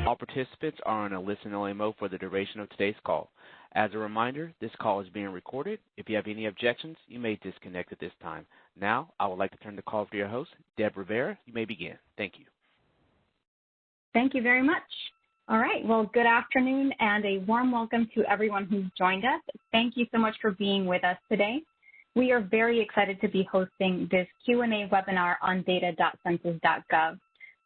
All participants are in a listen-only mode for the duration of today's call. As a reminder, this call is being recorded. If you have any objections, you may disconnect at this time. Now, I would like to turn the call over to your host, Deb Rivera. You may begin. Thank you. Thank you very much. All right, well, good afternoon and a warm welcome to everyone who's joined us. Thank you so much for being with us today. We are very excited to be hosting this Q&A webinar on data.census.gov.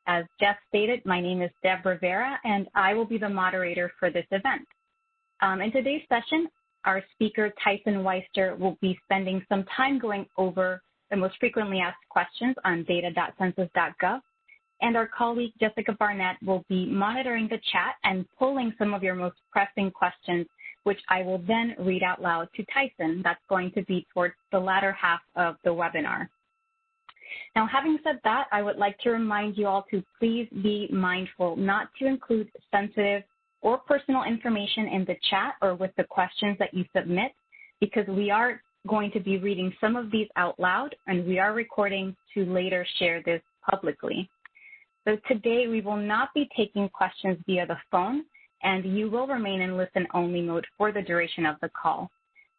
As Jeff stated, my name is Deb Rivera, and I will be the moderator for this event. In today's session, our speaker, Tyson Weister, will be spending some time going over the most frequently asked questions on data.census.gov. And our colleague, Jessica Barnett, will be monitoring the chat and pulling some of your most pressing questions, which I will then read out loud to Tyson. That's going to be towards the latter half of the webinar. Now, having said that, I would like to remind you all to please be mindful not to include sensitive or personal information in the chat or with the questions that you submit, because we are going to be reading some of these out loud, and we are recording to later share this publicly. So today we will not be taking questions via the phone, and you will remain in listen-only mode for the duration of the call.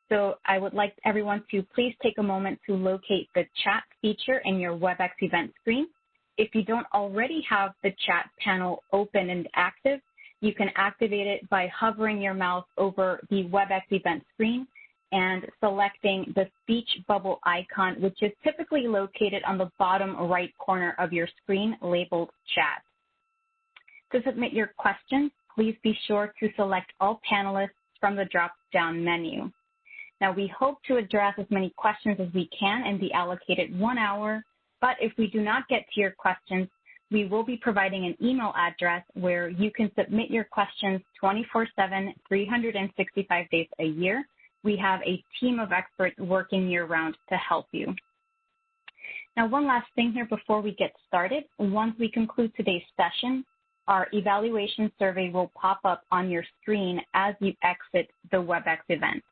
So I would like everyone to please take a moment to locate the chat feature in your WebEx event screen. If you don't already have the chat panel open and active, you can activate it by hovering your mouse over the WebEx event screen and selecting the speech bubble icon, which is typically located on the bottom right corner of your screen labeled chat. To submit your questions, please be sure to select all panelists from the drop-down menu. Now, we hope to address as many questions as we can in the allocated 1 hour, but if we do not get to your questions, we will be providing an email address where you can submit your questions 24/7, 365 days a year. We have a team of experts working year-round to help you. Now, one last thing here before we get started. Once we conclude today's session, our evaluation survey will pop up on your screen as you exit the WebEx event.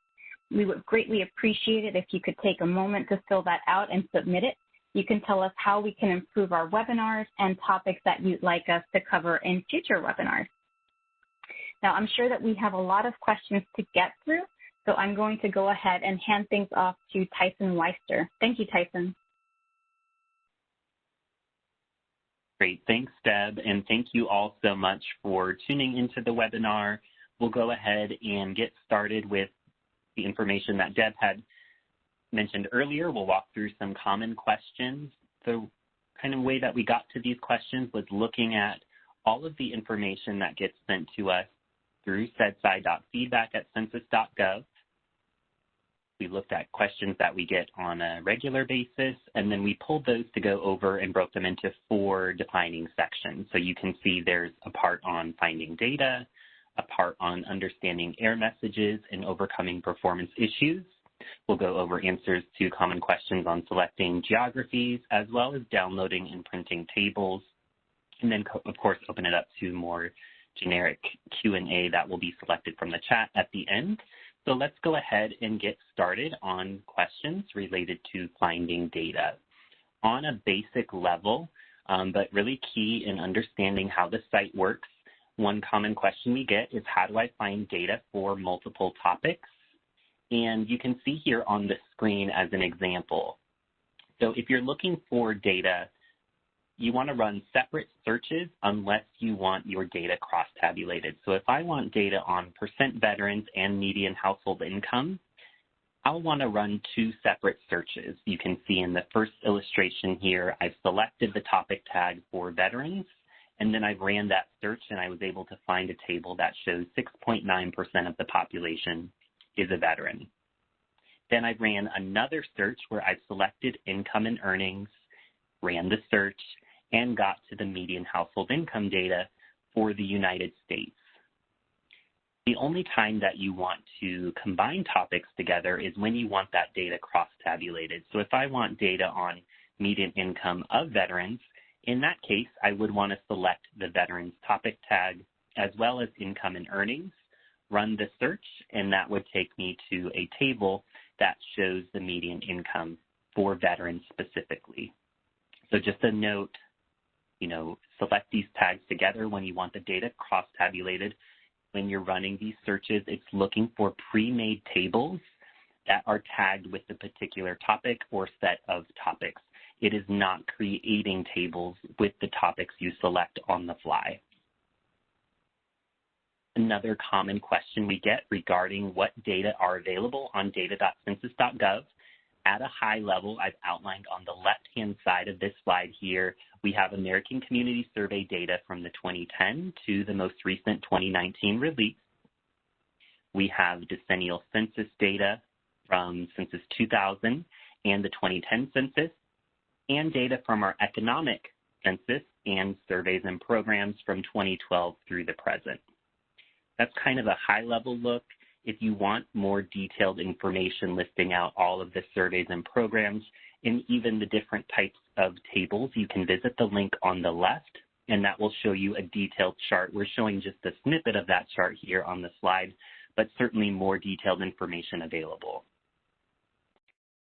We would greatly appreciate it if you could take a moment to fill that out and submit it. You can tell us how we can improve our webinars and topics that you'd like us to cover in future webinars. Now, I'm sure that we have a lot of questions to get through, so I'm going to go ahead and hand things off to Tyson Weister. Thank you, Tyson. Great. Thanks, Deb, and thank you all so much for tuning into the webinar. We'll go ahead and get started with the information that Deb had mentioned earlier. We'll walk through some common questions. The kind of way that we got to these questions was looking at all of the information that gets sent to us through cedsi.feedback@census.gov. We looked at questions that we get on a regular basis, and then we pulled those to go over and broke them into 4 defining sections. So you can see there's a part on finding data, a part on understanding error messages and overcoming performance issues. We'll go over answers to common questions on selecting geographies, as well as downloading and printing tables, and then, of course, open it up to more generic Q&A that will be selected from the chat at the end. So let's go ahead and get started on questions related to finding data. On a basic level, but really key in understanding how the site works, one common question we get is, how do I find data for multiple topics? And you can see here on the screen as an example. So if you're looking for data, you want to run separate searches unless you want your data cross-tabulated. So if I want data on percent veterans and median household income, I'll want to run 2 separate searches. You can see in the first illustration here, I've selected the topic tag for veterans, and then I ran that search and I was able to find a table that shows 6.9% of the population is a veteran. Then I ran another search where I selected income and earnings, ran the search, and got to the median household income data for the United States. The only time that you want to combine topics together is when you want that data cross-tabulated. So if I want data on median income of veterans, in that case, I would want to select the veterans topic tag as well as income and earnings, run the search, and that would take me to a table that shows the median income for veterans specifically. So just a note, select these tags together when you want the data cross-tabulated. When you're running these searches, it's looking for pre-made tables that are tagged with the particular topic or set of topics. It is not creating tables with the topics you select on the fly. Another common question we get regarding what data are available on data.census.gov. At a high level, I've outlined on the left-hand side of this slide here, we have American Community Survey data from the 2010 to the most recent 2019 release. We have decennial census data from Census 2000 and the 2010 census, and data from our economic census and surveys and programs from 2012 through the present. That's kind of a high-level look. If you want more detailed information listing out all of the surveys and programs and even the different types of tables, you can visit the link on the left, and that will show you a detailed chart. We're showing just a snippet of that chart here on the slide, but certainly more detailed information available.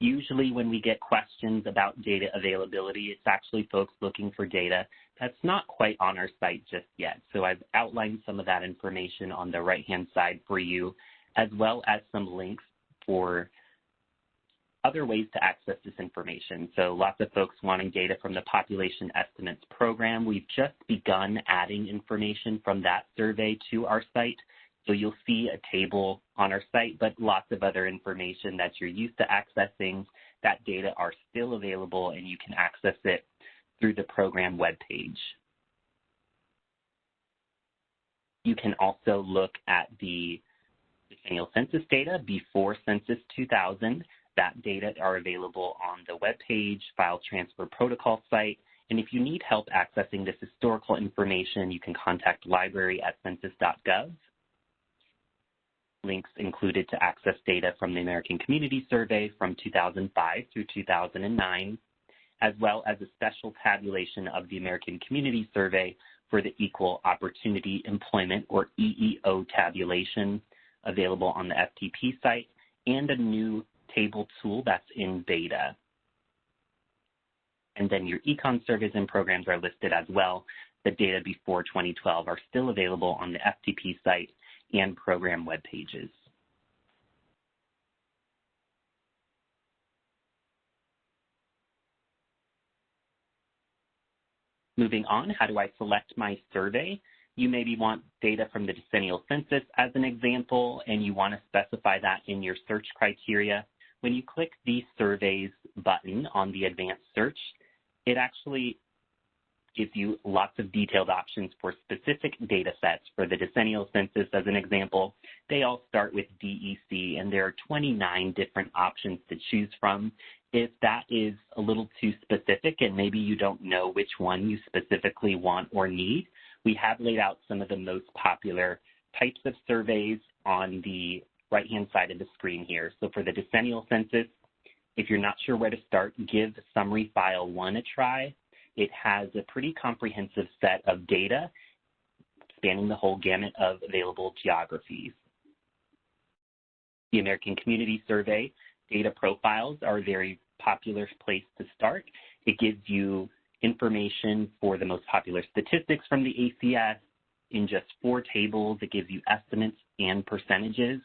Usually when we get questions about data availability, it's actually folks looking for data that's not quite on our site just yet. So I've outlined some of that information on the right-hand side for you, as well as some links for other ways to access this information. So lots of folks wanting data from the Population Estimates program. We've just begun adding information from that survey to our site. So you'll see a table on our site, but lots of other information that you're used to accessing. That data are still available, and you can access it through the program webpage. You can also look at the decennial census data before Census 2000. That data are available on the webpage, file transfer protocol site. And if you need help accessing this historical information, you can contact library@census.gov. Links included to access data from the American Community Survey from 2005 through 2009, as well as a special tabulation of the American Community Survey for the Equal Opportunity Employment, or EEO tabulation, available on the FTP site, and a new table tool that's in beta. And then your econ surveys and programs are listed as well. The data before 2012 are still available on the FTP site and program web pages. Moving on, how do I select my survey? You maybe want data from the decennial census as an example, and you want to specify that in your search criteria. When you click the surveys button on the advanced search, it actually gives you lots of detailed options for specific data sets. For the decennial census, as an example, they all start with DEC, and there are 29 different options to choose from. If that is a little too specific and maybe you don't know which one you specifically want or need, we have laid out some of the most popular types of surveys on the right-hand side of the screen here. So for the decennial census, if you're not sure where to start, give Summary File 1 a try. It has a pretty comprehensive set of data spanning the whole gamut of available geographies. The American Community Survey data profiles are a very popular place to start. It gives you information for the most popular statistics from the ACS in just 4 tables. It gives you estimates and percentages.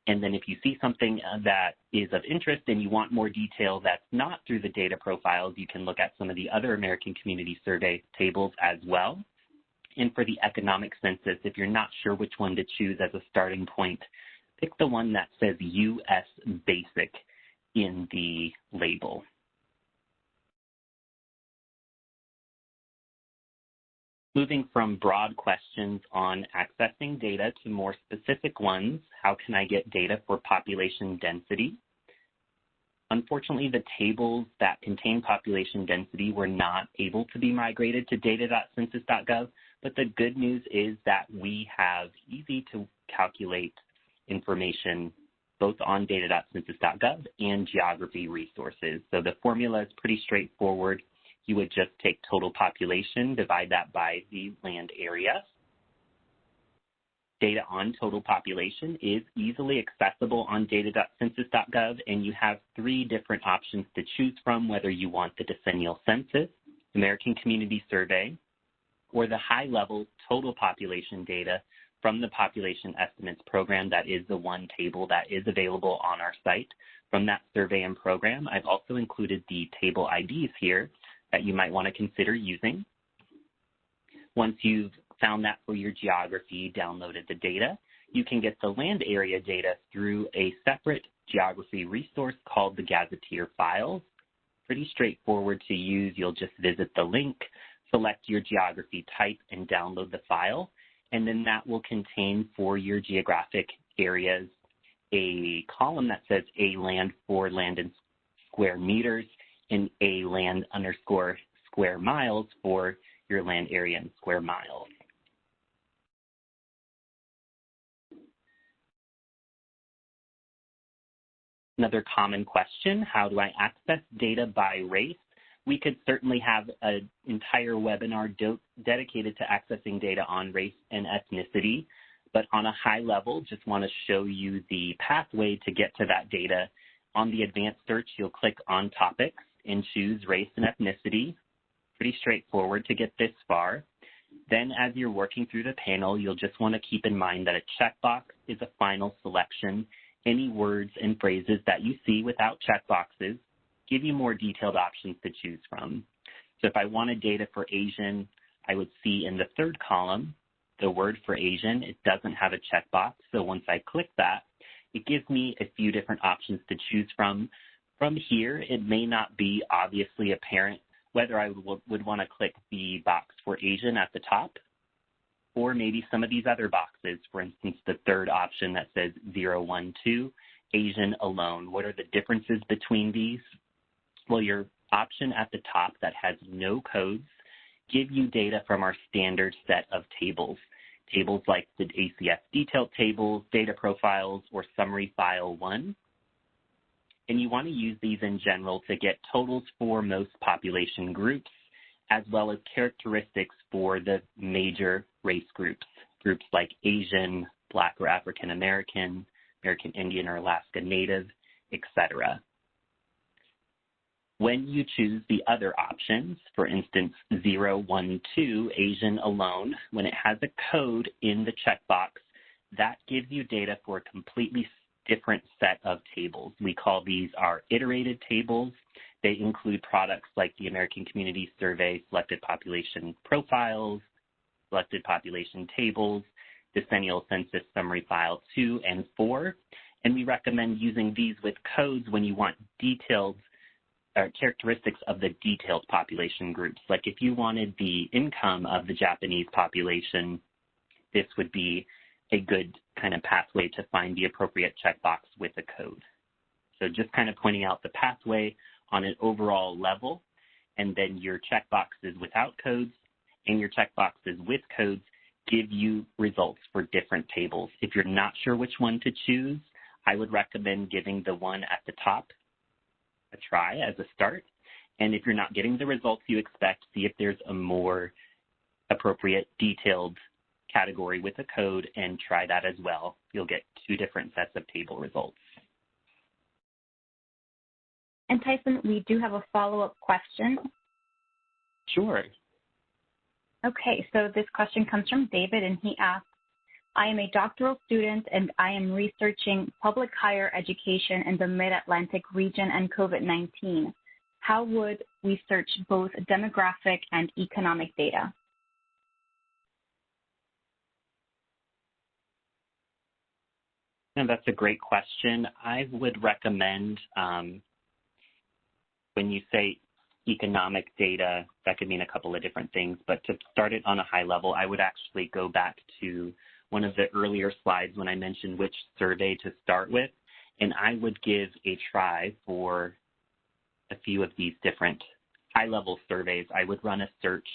And then if you see something that is of interest and you want more detail that's not through the data profiles, you can look at some of the other American Community Survey tables as well. And for the economic census, if you're not sure which one to choose as a starting point, pick the one that says US Basic in the label. Moving from broad questions on accessing data to more specific ones, how can I get data for population density? Unfortunately, the tables that contain population density were not able to be migrated to data.census.gov, but the good news is that we have easy to calculate information both on data.census.gov and geography resources. So the formula is pretty straightforward. You would just take total population, divide that by the land area. Data on total population is easily accessible on data.census.gov, and you have 3 different options to choose from, whether you want the decennial census, American Community Survey, or the high-level total population data from the Population Estimates Program. That is the one table that is available on our site from that survey and program. I've also included the table IDs here that you might want to consider using. Once you've found that for your geography, downloaded the data, you can get the land area data through a separate geography resource called the Gazetteer Files. Pretty straightforward to use. You'll just visit the link, select your geography type, and download the file. And then that will contain for your geographic areas a column that says A land for land in square meters and A land underscore square miles for your land area in square miles. Another common question, how do I access data by race? We could certainly have an entire webinar dedicated to accessing data on race and ethnicity, but on a high level, just want to show you the pathway to get to that data. On the advanced search, you'll click on topics and choose race and ethnicity. Pretty straightforward to get this far. Then as you're working through the panel, you'll just want to keep in mind that a checkbox is a final selection. Any words and phrases that you see without checkboxes give you more detailed options to choose from. So if I wanted data for Asian, I would see in the third column the word for Asian. It doesn't have a checkbox, so once I click that, it gives me a few different options to choose from. From here, it may not be obviously apparent whether I would want to click the box for Asian at the top, or maybe some of these other boxes, for instance, the third option that says 012, Asian alone. What are the differences between these? Well, your option at the top that has no codes give you data from our standard set of tables. Tables like the ACS detailed tables, data profiles, or summary file 1. And you want to use these in general to get totals for most population groups, as well as characteristics for the major race groups, groups like Asian, Black or African American, American Indian or Alaska Native, etc. When you choose the other options, for instance, 012, Asian alone, when it has a code in the checkbox, that gives you data for a completely different set of tables. We call these our iterated tables. They include products like the American Community Survey, Selected Population Profiles, Selected Population Tables, Decennial Census Summary File 2 and 4. And we recommend using these with codes when you want detailed characteristics of the detailed population groups. Like if you wanted the income of the Japanese population, this would be a good kind of pathway to find the appropriate checkbox with a code. So just kind of pointing out the pathway on an overall level, and then your checkboxes without codes and your checkboxes with codes give you results for different tables. If you're not sure which one to choose, I would recommend giving the one at the top a try as a start. And if you're not getting the results you expect, see if there's a more appropriate detailed category with a code and try that as well. You'll get two different sets of table results. And Tyson, we do have a follow-up question. Sure. Okay, so this question comes from David, and he asks, I am a doctoral student and I am researching public higher education in the Mid-Atlantic region and COVID-19. How would we search both demographic and economic data? And that's a great question. I would recommend when you say economic data, that could mean a couple of different things, but to start it on a high level, I would actually go back to one of the earlier slides when I mentioned which survey to start with, and I would give a try for a few of these different high-level surveys. I would run a search,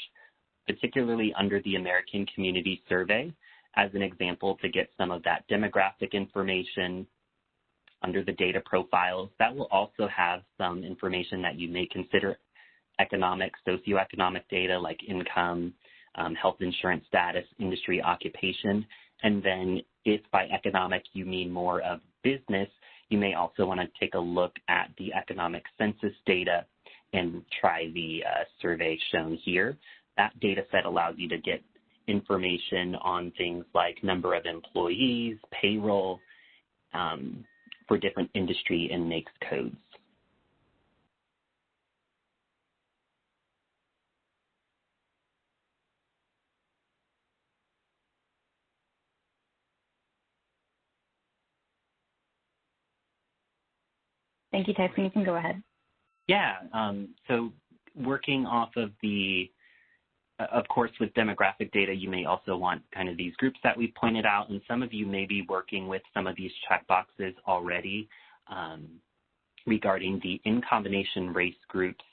particularly under the American Community Survey, as an example, to get some of that demographic information under the data profiles. That will also have some information that you may consider economic, socioeconomic data like income, health insurance status, industry, occupation. And then if by economic you mean more of business, you may also want to take a look at the economic census data and try the survey shown here. That data set allows you to get information on things like number of employees, payroll, for different industry and NAICS codes. Thank you, Tyson. You can go ahead. Yeah, so working off of of course, with demographic data, you may also want kind of these groups that we pointed out, and some of you may be working with some of these checkboxes already regarding the in-combination race groups.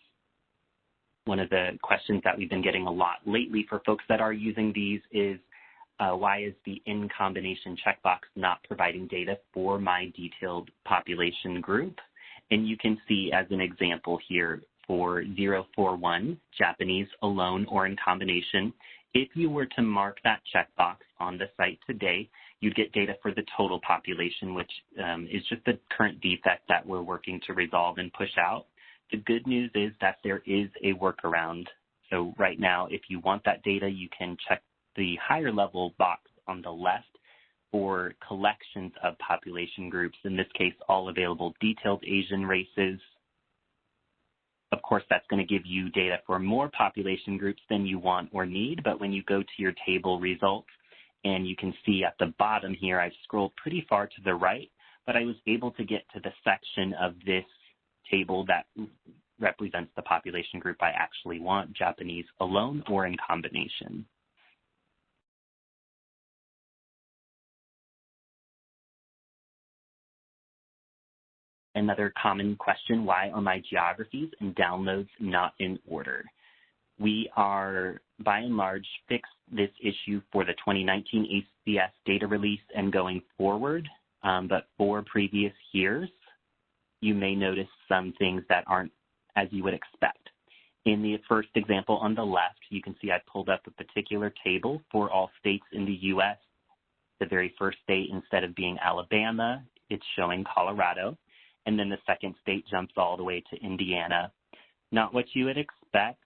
One of the questions that we've been getting a lot lately for folks that are using these is, why is the in-combination checkbox not providing data for my detailed population group? And you can see as an example here, for 041, Japanese alone or in combination, if you were to mark that checkbox on the site today, you'd get data for the total population, which is just the current defect that we're working to resolve and push out. The good news is that there is a workaround. So right now, if you want that data, you can check the higher level box on the left for collections of population groups, in this case, all available detailed Asian races. Of course, that's going to give you data for more population groups than you want or need, but when you go to your table results, and you can see at the bottom here, I've scrolled pretty far to the right, but I was able to get to the section of this table that represents the population group I actually want, Japanese alone or in combination. Another common question, why are my geographies and downloads not in order? We are, by and large, fixed this issue for the 2019 ACS data release and going forward, but for previous years, you may notice some things that aren't as you would expect. In the first example on the left, you can see I pulled up a particular table for all states in the U.S. The very first state, instead of being Alabama, it's showing Colorado. And then the second state jumps all the way to Indiana. Not what you would expect,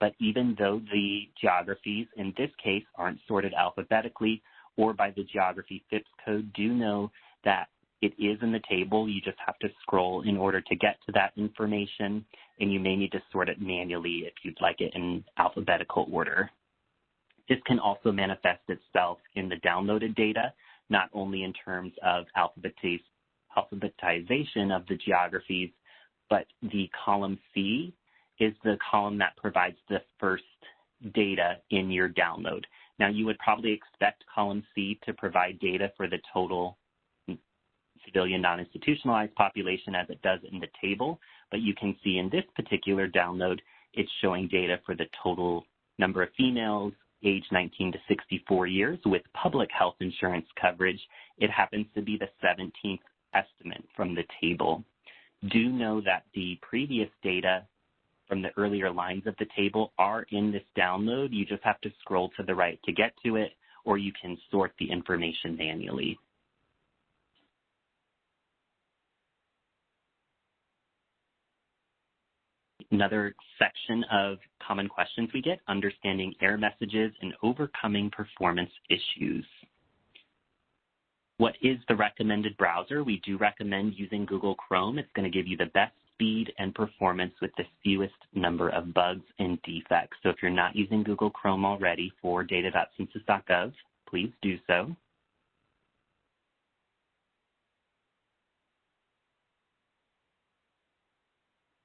but even though the geographies in this case aren't sorted alphabetically or by the geography FIPS code, do know that it is in the table. You just have to scroll in order to get to that information, and you may need to sort it manually if you'd like it in alphabetical order. This can also manifest itself in the downloaded data, not only in terms of alphabetization of the geographies, but the column C is the column that provides the first data in your download. Now, you would probably expect column C to provide data for the total civilian non-institutionalized population as it does in the table, but you can see in this particular download, it's showing data for the total number of females age 19 to 64 years with public health insurance coverage. It happens to be the 17th estimate from the table. Do know that the previous data from the earlier lines of the table are in this download. You just have to scroll to the right to get to it, or you can sort the information manually. Another section of common questions we get, understanding error messages and overcoming performance issues. What is the recommended browser? We do recommend using Google Chrome. It's going to give you the best speed and performance with the fewest number of bugs and defects. So if you're not using Google Chrome already for data.census.gov, please do so.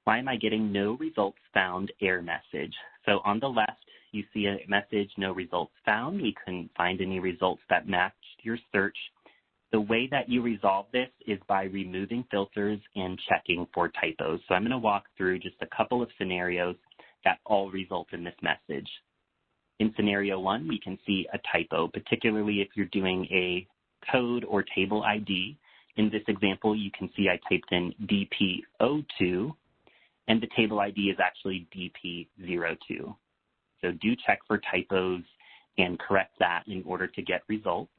Why am I getting no results found error message? So on the left, you see a message, no results found. We couldn't find any results that matched your search. The way that you resolve this is by removing filters and checking for typos. So I'm going to walk through just a couple of scenarios that all result in this message. In scenario 1, we can see a typo, particularly if you're doing a code or table ID. In this example, you can see I typed in DP02, and the table ID is actually DP02. So do check for typos and correct that in order to get results.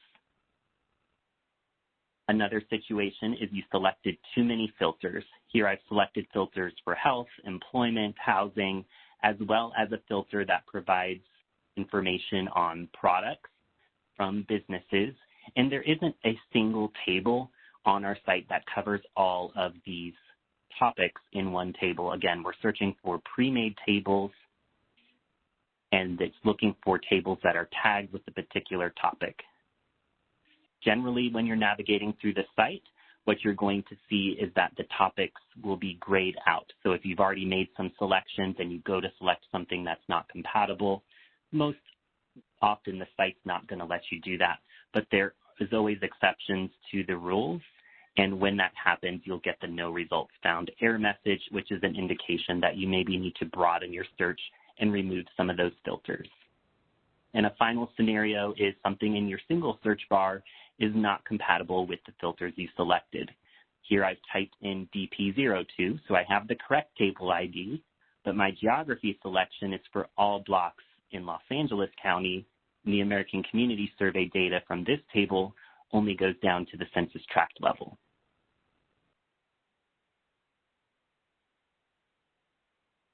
Another situation is you selected too many filters. Here I've selected filters for health, employment, housing, as well as a filter that provides information on products from businesses. And there isn't a single table on our site that covers all of these topics in one table. Again, we're searching for pre-made tables, and it's looking for tables that are tagged with a particular topic. Generally, when you're navigating through the site, what you're going to see is that the topics will be grayed out. So if you've already made some selections and you go to select something that's not compatible, most often the site's not going to let you do that. But there is always exceptions to the rules. And when that happens, you'll get the no results found error message, which is an indication that you maybe need to broaden your search and remove some of those filters. And a final scenario is something in your single search bar is not compatible with the filters you selected. Here I've typed in DP02, so I have the correct table ID, but my geography selection is for all blocks in Los Angeles County. And the American Community Survey data from this table only goes down to the census tract level.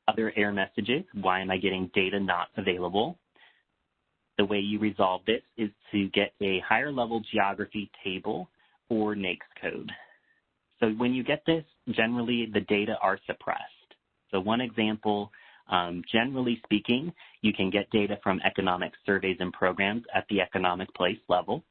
Other error messages: why am I getting data not available? The way you resolve this is to get a higher level geography table or NAICS code. So when you get this, generally the data are suppressed. So one example, generally speaking, you can get data from economic surveys and programs at the economic place level,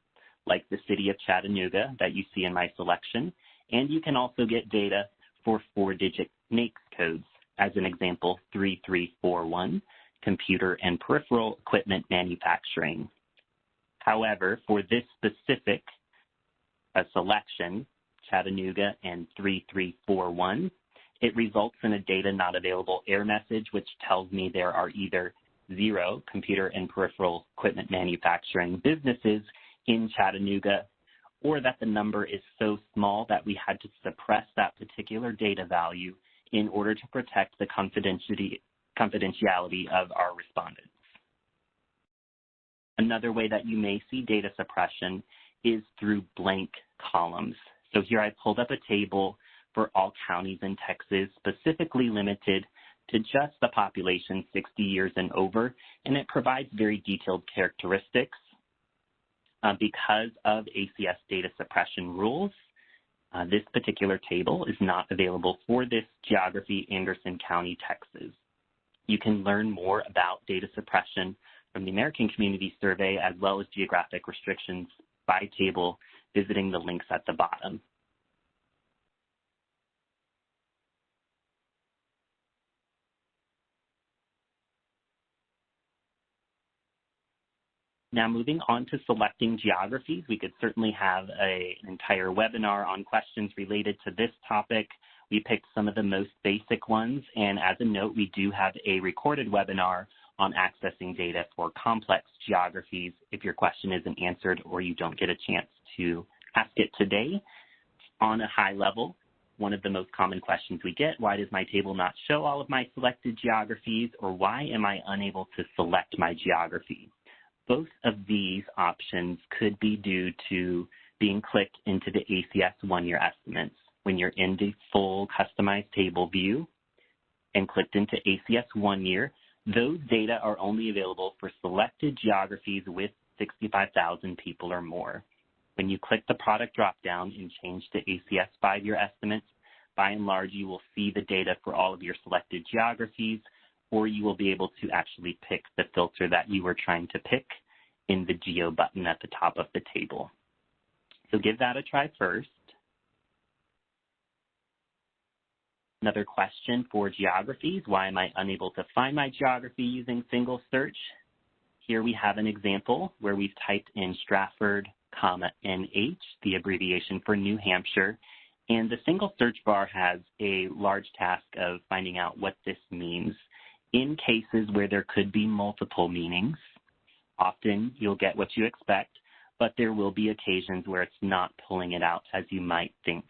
like the city of Chattanooga that you see in my selection. And you can also get data for 4-digit NAICS codes, as an example, 3341. Computer and peripheral equipment manufacturing. However, for this specific selection, Chattanooga and 3341, it results in a data not available error message, which tells me there are either 0 computer and peripheral equipment manufacturing businesses in Chattanooga, or that the number is so small that we had to suppress that particular data value in order to protect the confidentiality of our respondents. Another way that you may see data suppression is through blank columns. So here I pulled up a table for all counties in Texas, specifically limited to just the population 60 years and over, and it provides very detailed characteristics. Because of ACS data suppression rules, this particular table is not available for this geography, Anderson County, Texas. You can learn more about data suppression from the American Community Survey, as well as geographic restrictions by table, visiting the links at the bottom. Now, moving on to selecting geographies, we could certainly have an entire webinar on questions related to this topic. We picked some of the most basic ones, and as a note, we do have a recorded webinar on accessing data for complex geographies if your question isn't answered or you don't get a chance to ask it today. On a high level, one of the most common questions we get: why does my table not show all of my selected geographies, or why am I unable to select my geography? Both of these options could be due to being clicked into the ACS one-year estimates. When you're in the full customized table view and clicked into ACS 1 year, those data are only available for selected geographies with 65,000 people or more. When you click the product dropdown and change to ACS 5-year estimates, by and large, you will see the data for all of your selected geographies, or you will be able to actually pick the filter that you were trying to pick in the Geo button at the top of the table. So give that a try first. Another question for geographies: why am I unable to find my geography using single search? Here we have an example where we've typed in Stratford, NH, the abbreviation for New Hampshire, and the single search bar has a large task of finding out what this means. In cases where there could be multiple meanings, often you'll get what you expect, but there will be occasions where it's not pulling it out as you might think.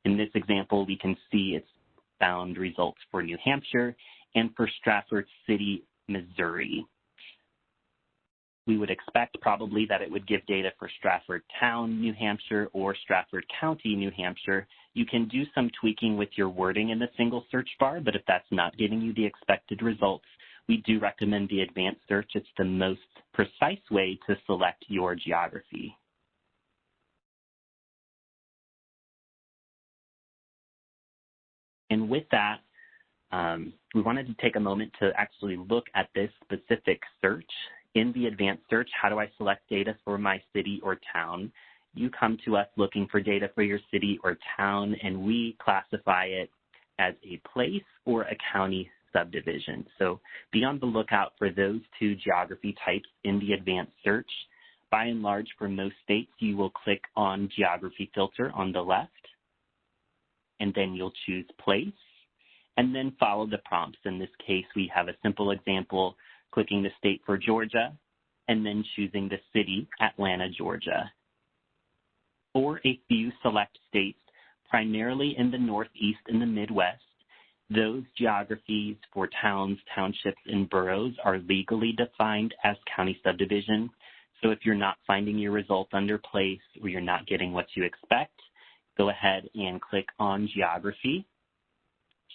In this example, we can see it's found results for New Hampshire and for Stratford City, Missouri. we would expect probably that it would give data for Stratford Town, New Hampshire, or Stratford County, New Hampshire. You can do some tweaking with your wording in the single search bar, but if that's not giving you the expected results, we do recommend the advanced search. It's the most precise way to select your geography. And with that, we wanted to take a moment to actually look at this specific search. In the advanced search, how do I select data for my city or town? You come to us looking for data for your city or town, and we classify it as a place or a county subdivision. So be on the lookout for those two geography types in the advanced search. By and large, for most states, you will click on geography filter on the left, and then you'll choose place, and then follow the prompts. In this case, we have a simple example, clicking the state for Georgia, and then choosing the city, Atlanta, Georgia. For a few select states, primarily in the Northeast and the Midwest, those geographies for towns, townships, and boroughs are legally defined as county subdivision. So if you're not finding your result under place or you're not getting what you expect, go ahead and click on geography,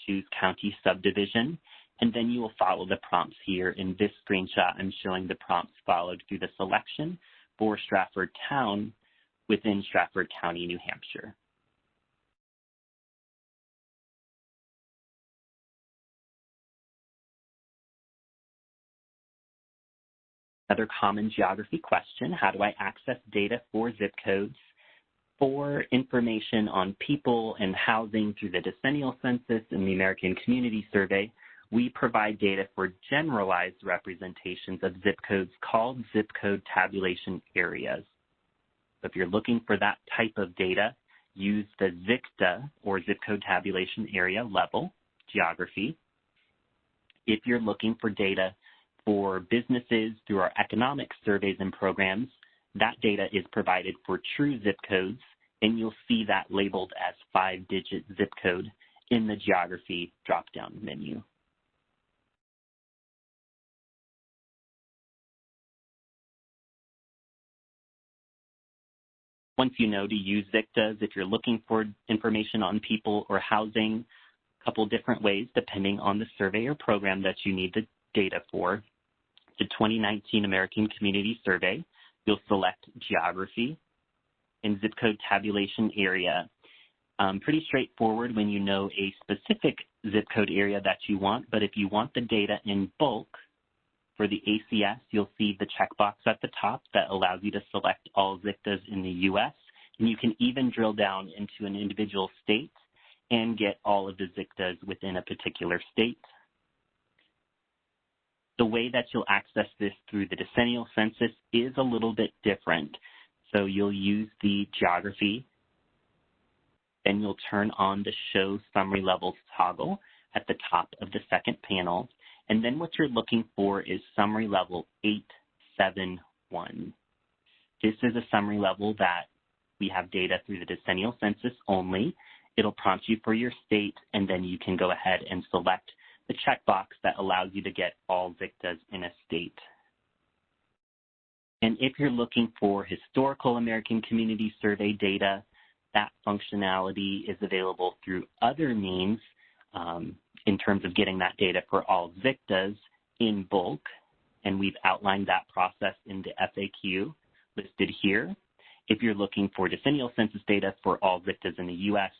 choose county subdivision, and then you will follow the prompts here. In this screenshot, I'm showing the prompts followed through the selection for Stratford Town within Stratford County, New Hampshire. Another common geography question, how do I access data for zip codes? For information on people and housing through the decennial census and the American Community Survey, we provide data for generalized representations of zip codes called zip code tabulation areas. So if you're looking for that type of data, use the ZICTA, or zip code tabulation area level, geography. If you're looking for data for businesses through our economic surveys and programs, that data is provided for true zip codes, and you'll see that labeled as 5-digit zip code in the geography drop-down menu. Once you know to use ZICTAs, if you're looking for information on people or housing, a couple different ways depending on the survey or program that you need the data for. The 2019 American Community Survey, you'll select geography and zip code tabulation area. Pretty straightforward when you know a specific zip code area that you want, but if you want the data in bulk, for the ACS, you'll see the checkbox at the top that allows you to select all ZICTAs in the U.S., and you can even drill down into an individual state and get all of the ZICTAs within a particular state. The way that you'll access this through the decennial census is a little bit different. So you'll use the geography, then you'll turn on the Show Summary Levels toggle at the top of the second panel, and then what you're looking for is Summary Level 871. This is a summary level that we have data through the decennial census only. It'll prompt you for your state, and then you can go ahead and select the checkbox that allows you to get all ZICTAs in a state. And if you're looking for historical American Community Survey data, that functionality is available through other means in terms of getting that data for all ZICTAs in bulk, and we've outlined that process in the FAQ listed here. If you're looking for decennial census data for all ZICTAs in the U.S.,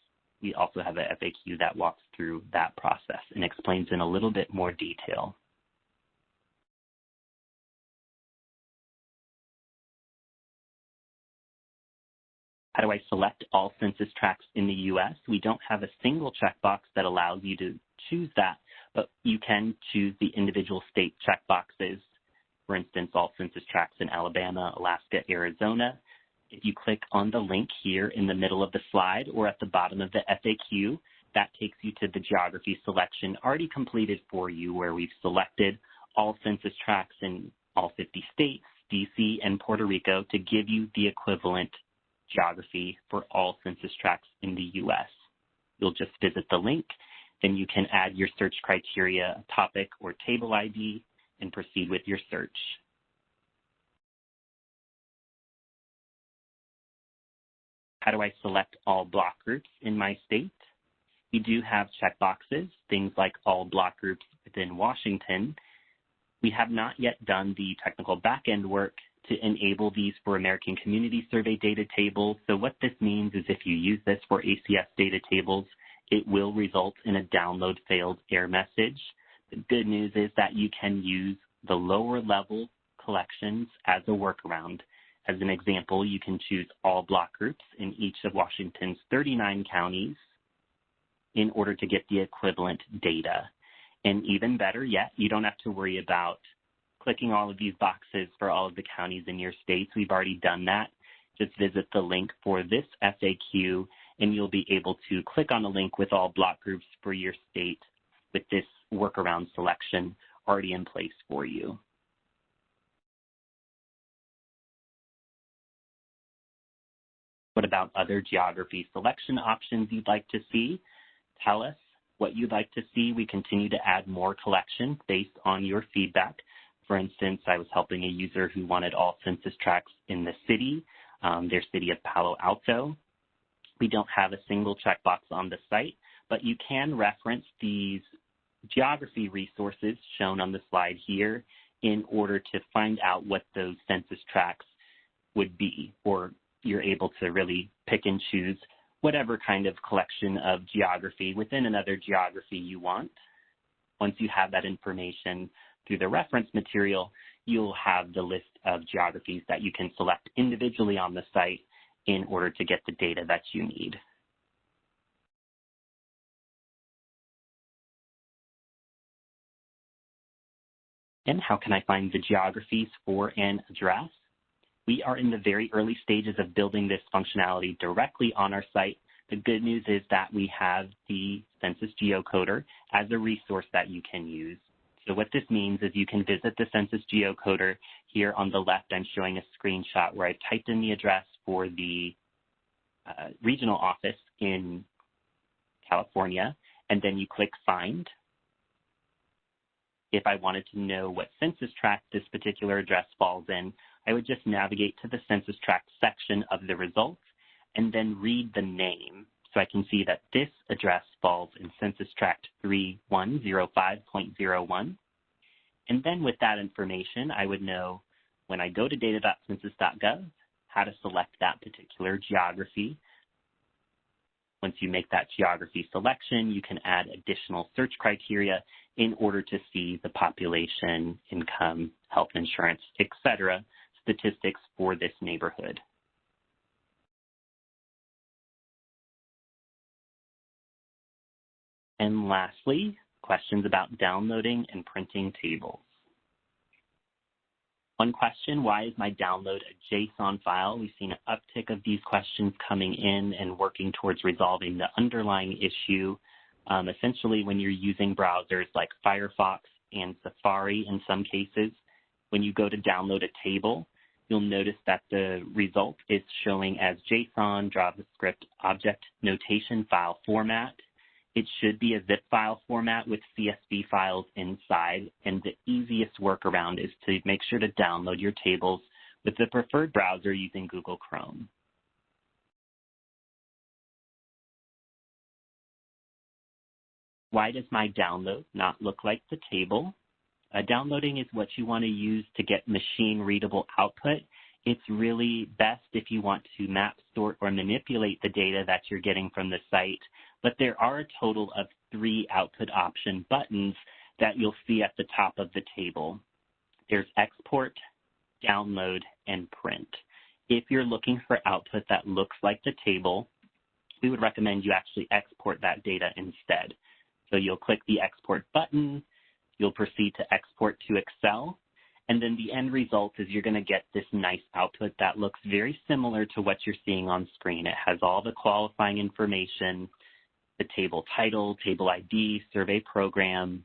we also have a FAQ that walks through that process and explains in a little bit more detail. How do I select all census tracts in the U.S.? We don't have a single checkbox that allows you to choose that, but you can choose the individual state checkboxes. For instance, all census tracts in Alabama, Alaska, Arizona. If you click on the link here in the middle of the slide or at the bottom of the FAQ, that takes you to the geography selection already completed for you, where we've selected all census tracts in all 50 states, DC, and Puerto Rico to give you the equivalent geography for all census tracts in the U.S. You'll just visit the link, then you can add your search criteria, topic, or table ID, and proceed with your search. how do I select all block groups in my state? We do have checkboxes, things like all block groups within Washington. We have not yet done the technical backend work to enable these for American Community Survey data tables. So what this means is if you use this for ACS data tables, it will result in a download failed error message. The good news is that you can use the lower level collections as a workaround. As an example, you can choose all block groups in each of Washington's 39 counties in order to get the equivalent data. And even better yet, you don't have to worry about clicking all of these boxes for all of the counties in your states. We've already done that. Just visit the link for this FAQ, and you'll be able to click on a link with all block groups for your state with this workaround selection already in place for you. What about other geography selection options you'd like to see? Tell us what you'd like to see. We continue to add more collections based on your feedback. For instance, I was helping a user who wanted all census tracts in the city, their city of Palo Alto. We don't have a single checkbox on the site, but you can reference these geography resources shown on the slide here in order to find out what those census tracts would be, or you're able to really pick and choose whatever kind of collection of geography within another geography you want. Once you have that information through the reference material, you'll have the list of geographies that you can select individually on the site in order to get the data that you need. And how can I find the geographies for an address? We are in the very early stages of building this functionality directly on our site. The good news is that we have the Census Geocoder as a resource that you can use. So what this means is you can visit the Census Geocoder. Here on the left, I'm showing a screenshot where I've typed in the address for the regional office in California, and then you click Find. If I wanted to know what census tract this particular address falls in, I would just navigate to the census tract section of the results and then read the name. So I can see that this address falls in census tract 3105.01. And then with that information, I would know when I go to data.census.gov how to select that particular geography. Once you make that geography selection, you can add additional search criteria in order to see the population, income, health insurance, etc. statistics for this neighborhood. And lastly, questions about downloading and printing tables. One question, why is my download a JSON file? We've seen an uptick of these questions coming in and working towards resolving the underlying issue. Essentially, when you're using browsers like Firefox and Safari in some cases, when you go to download a table, you'll notice that the result is showing as JSON, JavaScript, object notation file format. It should be a zip file format with CSV files inside, and the easiest workaround is to make sure to download your tables with the preferred browser using Google Chrome. Why does my download not look like the table? Downloading is what you want to use to get machine-readable output. It's really best if you want to map, sort, or manipulate the data that you're getting from the site. But there are a total of 3 output option buttons that you'll see at the top of the table. There's export, download, and print. If you're looking for output that looks like the table, we would recommend you actually export that data instead. So you'll click the export button, you'll proceed to export to Excel, and then the end result is you're going to get this nice output that looks very similar to what you're seeing on screen. It has all the qualifying information, the table title, table ID, survey program,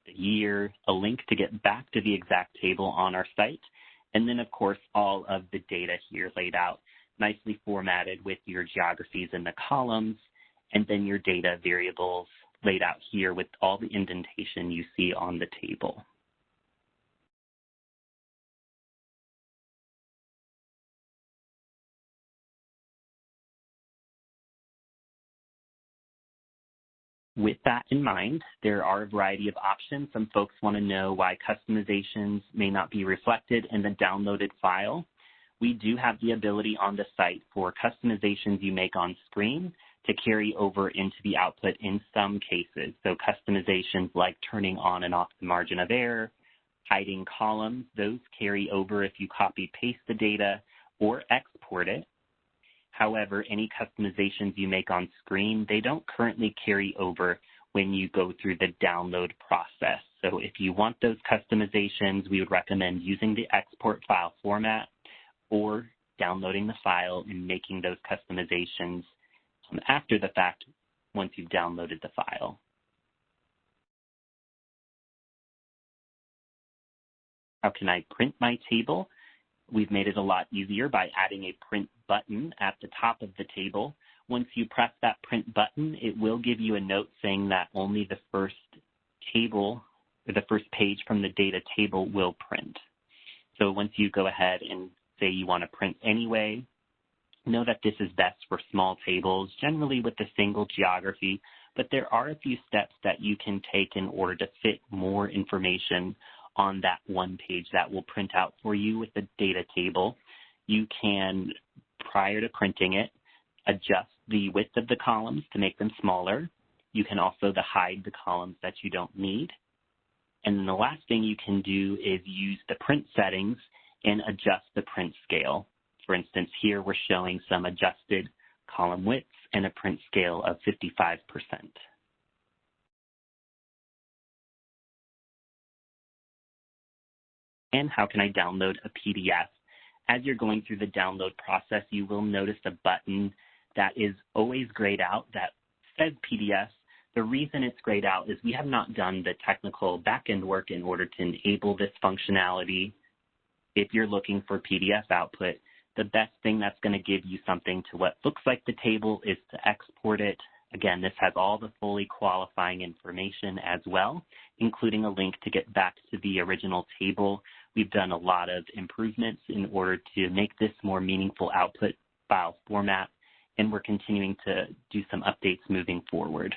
the year, a link to get back to the exact table on our site, and then, of course, all of the data here laid out, nicely formatted with your geographies in the columns, and then your data variables laid out here with all the indentation you see on the table. With that in mind, there are a variety of options. Some folks want to know why customizations may not be reflected in the downloaded file. We do have the ability on the site for customizations you make on screen to carry over into the output in some cases. So customizations like turning on and off the margin of error, hiding columns, those carry over if you copy paste the data or export it. However, any customizations you make on screen, they don't currently carry over when you go through the download process. So if you want those customizations, we would recommend using the export file format or downloading the file and making those customizations after the fact once you've downloaded the file. How can I print my table? We've made it a lot easier by adding a print button at the top of the table. Once you press that print button, it will give you a note saying that only the first table or the first page from the data table will print. So once you go ahead and say you want to print anyway, know that this is best for small tables, generally with a single geography, but there are a few steps that you can take in order to fit more information on that one page that will print out for you with the data table. You can, prior to printing it, adjust the width of the columns to make them smaller. You can also hide the columns that you don't need. And then the last thing you can do is use the print settings and adjust the print scale. For instance, here we're showing some adjusted column widths and a print scale of 55%. And how can I download a PDF? As you're going through the download process, you will notice a button that is always grayed out that says PDF. The reason it's grayed out is we have not done the technical backend work in order to enable this functionality. If you're looking for PDF output, the best thing that's going to give you something to what looks like the table is to export it. Again, this has all the fully qualifying information as well, including a link to get back to the original table. We've done a lot of improvements in order to make this more meaningful output file format, and we're continuing to do some updates moving forward.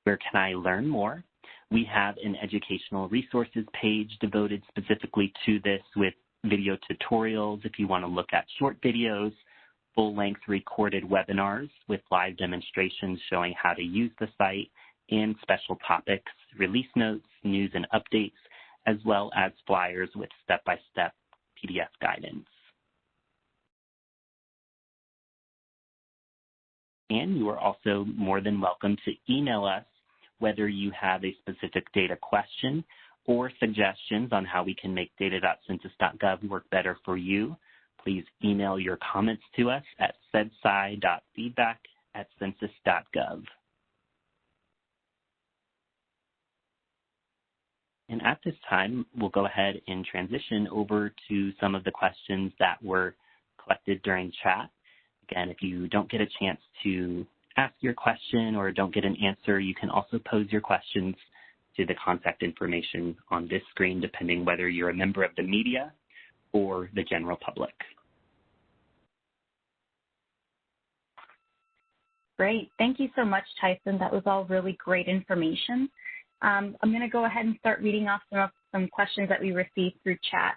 Where can I learn more? We have an educational resources page devoted specifically to this with video tutorials if you want to look at short videos, full-length recorded webinars with live demonstrations showing how to use the site, and special topics, release notes, news and updates, as well as flyers with step-by-step PDF guidance. And you are also more than welcome to email us whether you have a specific data question or suggestions on how we can make data.census.gov work better for you. Please email your comments to us at cedsci.feedback@census.gov. And at this time, we'll go ahead and transition over to some of the questions that were collected during chat. Again, if you don't get a chance to ask your question or don't get an answer, you can also pose your questions to the contact information on this screen, depending whether you're a member of the media or the general public. Great. Thank you so much, Tyson. That was all really great information. I'm going to go ahead and start reading off some questions that we received through chat.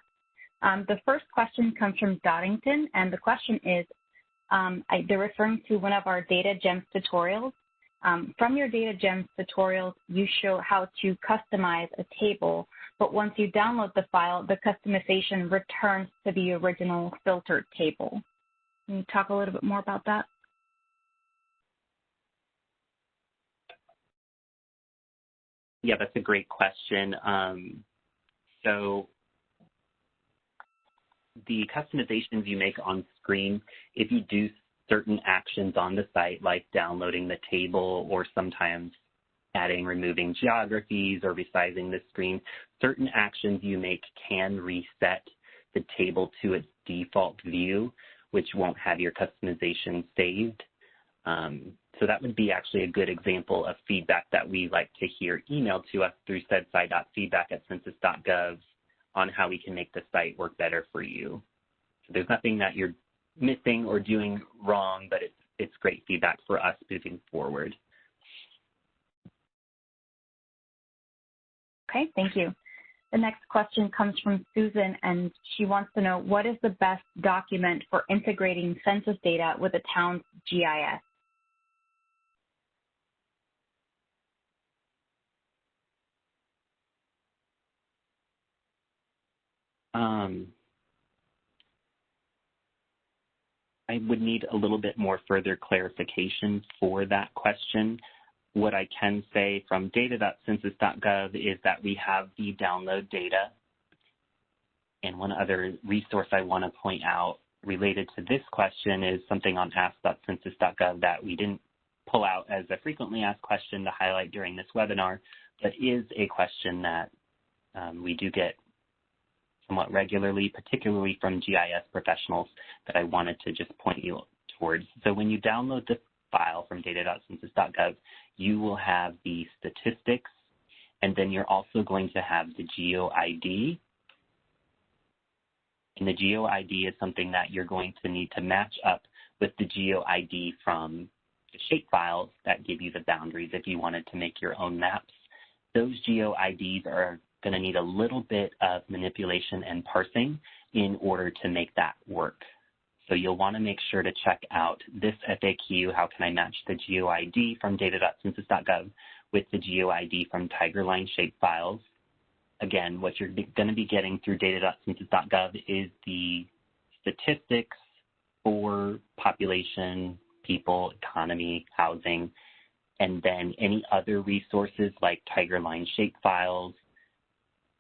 The first question comes from Doddington, and the question is, they're referring to one of our Data Gems tutorials. From your Data Gems tutorials, you show how to customize a table, but once you download the file, the customization returns to the original filtered table. Can you talk a little bit more about that? Yeah, that's a great question. So the customizations you make on screen, if you do certain actions on the site, like downloading the table or sometimes adding, removing geographies or resizing the screen, certain actions you make can reset the table to its default view, which won't have your customization saved. So that would be actually a good example of feedback that we like to hear emailed to us through cedsci.feedback@census.gov on how we can make the site work better for you. So there's nothing that you're missing or doing wrong, but it's great feedback for us moving forward. Okay, thank you. The next question comes from Susan, and she wants to know, what is the best document for integrating census data with a town's GIS? I would need a little bit more further clarification for that question. What I can say from data.census.gov is that we have the download data. And one other resource I want to point out related to this question is something on ask.census.gov that we didn't pull out as a frequently asked question to highlight during this webinar, but is a question that we do get somewhat regularly, particularly from GIS professionals, that I wanted to just point you towards. So when you download the file from data.census.gov, you will have the statistics, and then you're also going to have the GeoID. And the GeoID is something that you're going to need to match up with the GeoID from the shapefiles that give you the boundaries if you wanted to make your own maps. Those GeoIDs are going to need a little bit of manipulation and parsing in order to make that work. So you'll want to make sure to check out this FAQ, how can I match the GeoID from data.census.gov with the GeoID from Tigerline shapefiles. Again, what you're going to be getting through data.census.gov is the statistics for population, people, economy, housing, and then any other resources like Tigerline shapefiles.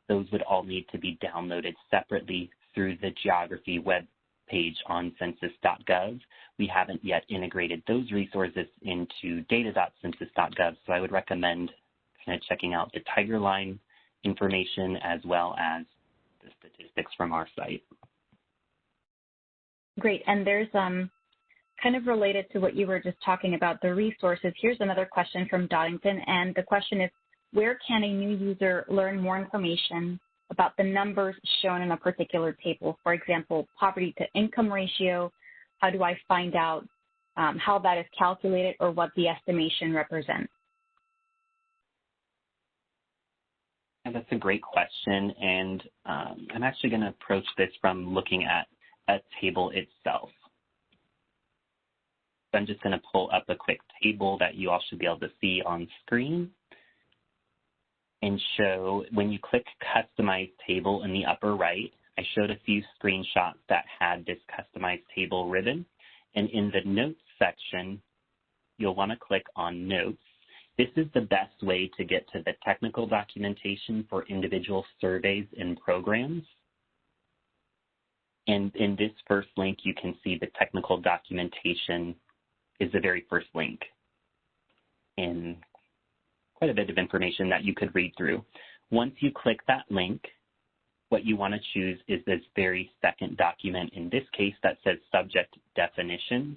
Those would all need to be downloaded separately through the geography web page on census.gov. We haven't yet integrated those resources into data.census.gov, so I would recommend kind of checking out the Tigerline information as well as the statistics from our site. Great, and there's kind of related to what you were just talking about, the resources. Here's another question from Doddington, and the question is, where can a new user learn more information about the numbers shown in a particular table? For example, poverty to income ratio. How do I find out how that is calculated or what the estimation represents? And that's a great question, and I'm actually going to approach this from looking at a table itself. So I'm just going to pull up a quick table that you all should be able to see on screen and show when you click Customize Table in the upper right. I showed a few screenshots that had this Customize Table ribbon, and in the Notes section, you'll want to click on Notes. This is the best way to get to the technical documentation for individual surveys and programs. And in this first link, you can see the technical documentation is the very first link in quite a bit of information that you could read through. Once you click that link, what you want to choose is this very second document, in this case, that says Subject Definitions.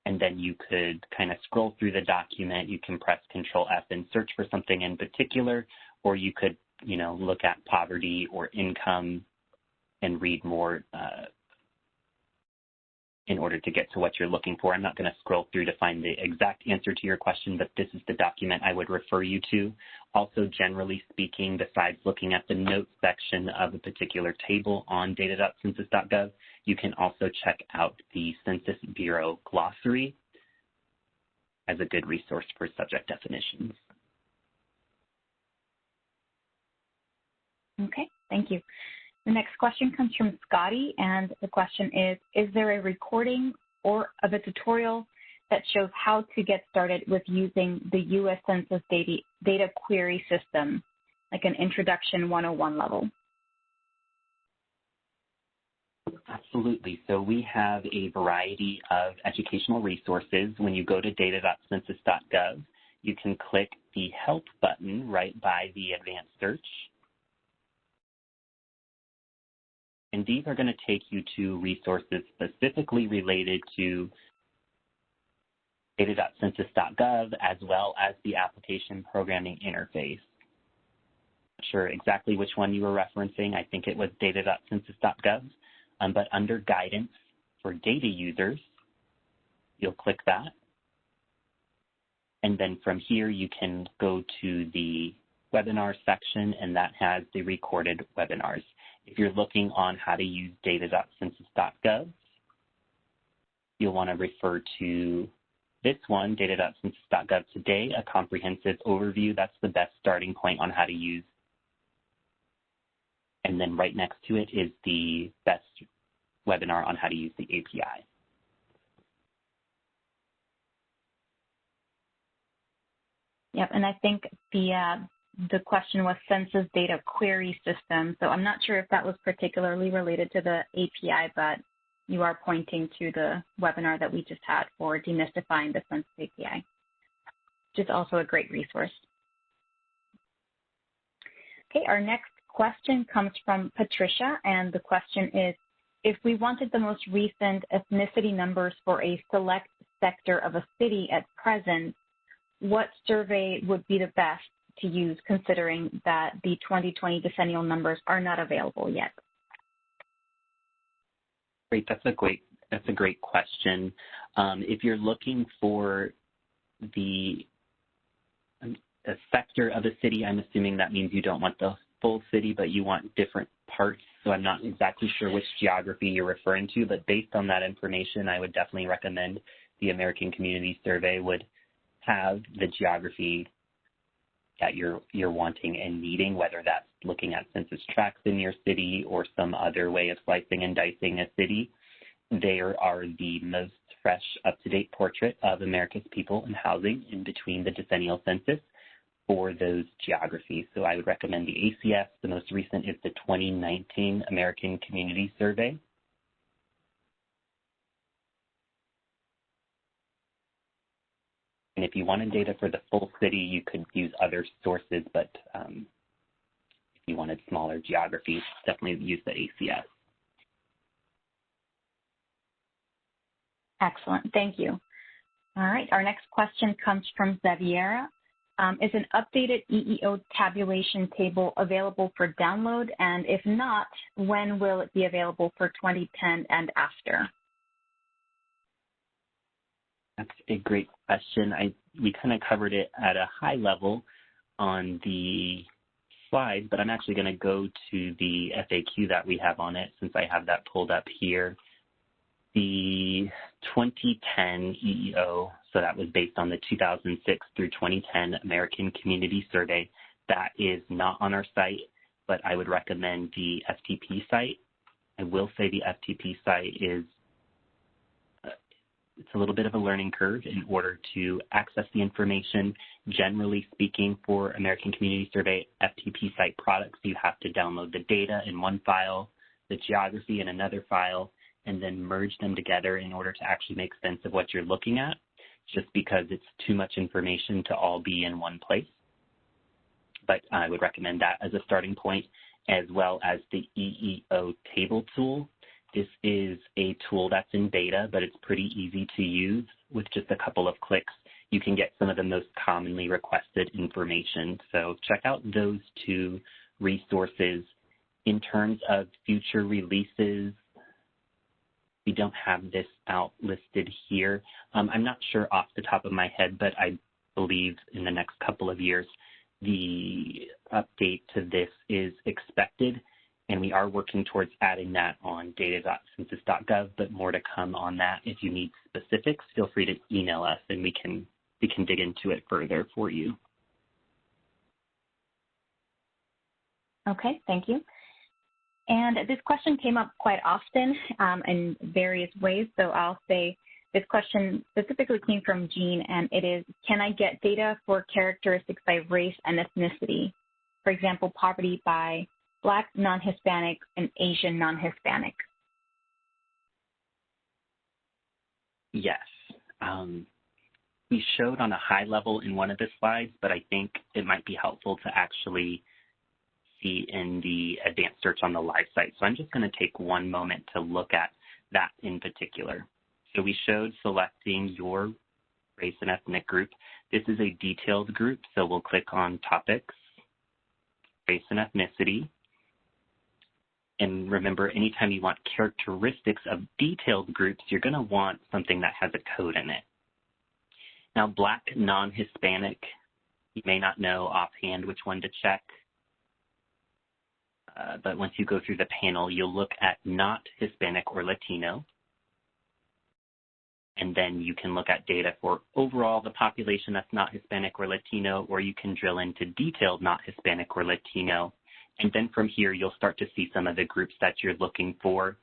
And then you could kind of scroll through the document. You can press Control F and search for something in particular, or you could, look at poverty or income and read more in order to get to what you're looking for. I'm not going to scroll through to find the exact answer to your question, but this is the document I would refer you to. Also, generally speaking, besides looking at the notes section of a particular table on data.census.gov, you can also check out the Census Bureau glossary as a good resource for subject definitions. Okay, thank you. The next question comes from Scotty, and the question is there a recording or of a tutorial that shows how to get started with using the U.S. Census data query system, like an Introduction 101 level? Absolutely. So we have a variety of educational resources. When you go to data.census.gov, you can click the Help button right by the Advanced Search. And these are going to take you to resources specifically related to data.census.gov as well as the application programming interface. Not sure exactly which one you were referencing. I think it was data.census.gov. But under Guidance, For data users, you'll click that. And then from here, you can go to the webinar section, and that has the recorded webinars. If you're looking on how to use data.census.gov, you'll want to refer to this one, data.census.gov today, a comprehensive overview. That's the best starting point on how to use. And then right next to it is the best webinar on how to use the API. Yep, and I think the question was census data query system. So I'm not sure if that was particularly related to the API, but you are pointing to the webinar that we just had for demystifying the Census API, which is also a great resource. Okay, our next question comes from Patricia, and the question is, if we wanted the most recent ethnicity numbers for a select sector of a city at present, what survey would be the best to use, considering that the 2020 decennial numbers are not available yet? Great, that's a great question. If you're looking for a sector of a city, I'm assuming that means you don't want the full city, but you want different parts. So I'm not exactly sure which geography you're referring to, but based on that information, I would definitely recommend the American Community Survey would have the geography that you're wanting and needing, whether that's looking at census tracts in your city or some other way of slicing and dicing a city. They are the most fresh, up-to-date portrait of America's people and housing in between the decennial census for those geographies. So I would recommend the ACS. The most recent is the 2019 American Community Survey. And if you wanted data for the full city, you could use other sources, but if you wanted smaller geographies, definitely use the ACS. Excellent, thank you. All right, our next question comes from Xaviera. Is an updated EEO tabulation table available for download? And if not, when will it be available for 2010 and after? That's a great question. We kind of covered it at a high level on the slide, but I'm actually going to go to the FAQ that we have on it since I have that pulled up here. The 2010 EEO, so that was based on the 2006 through 2010 American Community Survey, that is not on our site, but I would recommend the FTP site. I will say the FTP site is it's a little bit of a learning curve in order to access the information. Generally speaking, for American Community Survey FTP site products, you have to download the data in one file, the geography in another file, and then merge them together in order to actually make sense of what you're looking at, just because it's too much information to all be in one place. But I would recommend that as a starting point, as well as the EEO table tool. This is a tool that's in beta, but it's pretty easy to use. With just a couple of clicks, you can get some of the most commonly requested information. So check out those two resources. In terms of future releases, we don't have this out listed here. I'm not sure off the top of my head, but I believe in the next couple of years, the update to this is expected. And we are working towards adding that on data.census.gov, but more to come on that. If you need specifics, feel free to email us and we can dig into it further for you. Okay, thank you. And this question came up quite often in various ways. So I'll say this question specifically came from Jean, and it is, can I get data for characteristics by race and ethnicity? For example, poverty by Black, non-Hispanic, and Asian non-Hispanic. Yes. We showed on a high level in one of the slides, but I think it might be helpful to actually see in the advanced search on the live site. So I'm just going to take one moment to look at that in particular. So we showed selecting your race and ethnic group. This is a detailed group, so we'll click on topics, race and ethnicity. And remember, anytime you want characteristics of detailed groups, you're going to want something that has a code in it. Now, Black, non-Hispanic, you may not know offhand which one to check. But once you go through the panel, you'll look at not Hispanic or Latino. And then you can look at data for overall the population that's not Hispanic or Latino, or you can drill into detailed not Hispanic or Latino. And then from here, you'll start to see some of the groups that you're looking for.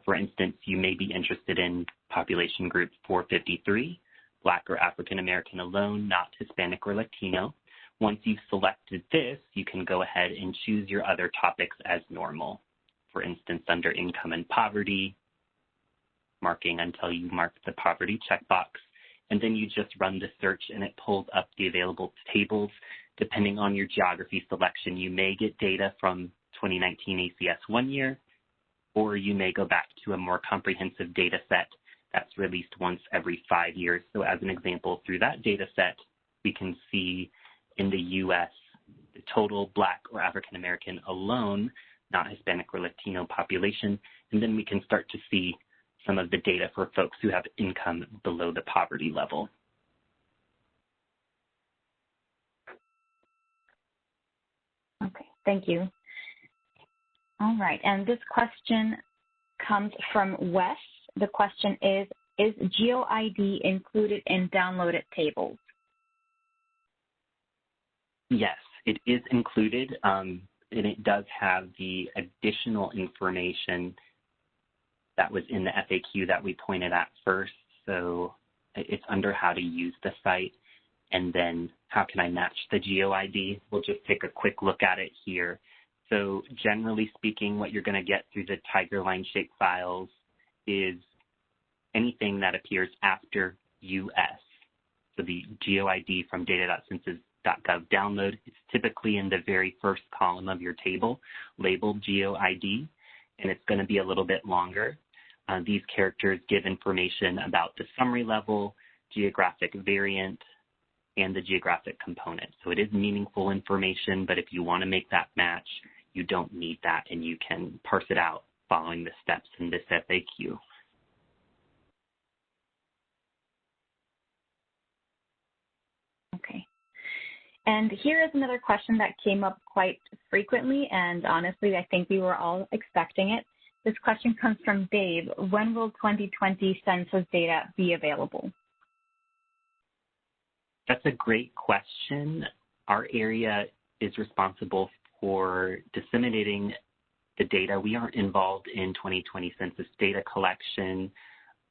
For instance, you may be interested in population group 453, Black or African American alone, not Hispanic or Latino. Once you've selected this, you can go ahead and choose your other topics as normal. For instance, under income and poverty, marking until you mark the poverty checkbox, and then you just run the search and it pulls up the available tables. Depending on your geography selection, you may get data from 2019 ACS 1 year, or you may go back to a more comprehensive data set that's released once every 5 years. So as an example, through that data set, we can see in the U.S. the total Black or African American alone, not Hispanic or Latino population, and then we can start to see some of the data for folks who have income below the poverty level. Okay, thank you. All right, and this question comes from Wes. The question is GeoID included in downloaded tables? Yes, it is included, and it does have the additional information that was in the FAQ that we pointed at first. So it's under how to use the site, and then how can I match the GeoID? We'll just take a quick look at it here. So generally speaking, what you're going to get through the Tiger line shape files is anything that appears after US. So the GeoID from data.census.gov download is typically in the very first column of your table labeled GeoID, and it's going to be a little bit longer. These characters give information about the summary level, geographic variant, and the geographic component. So it is meaningful information, but if you want to make that match, you don't need that, and you can parse it out following the steps in this FAQ. Okay. And here is another question that came up quite frequently, and honestly, I think we were all expecting it. This question comes from Dave. When will 2020 census data be available? That's a great question. Our area is responsible for disseminating the data. We aren't involved in 2020 census data collection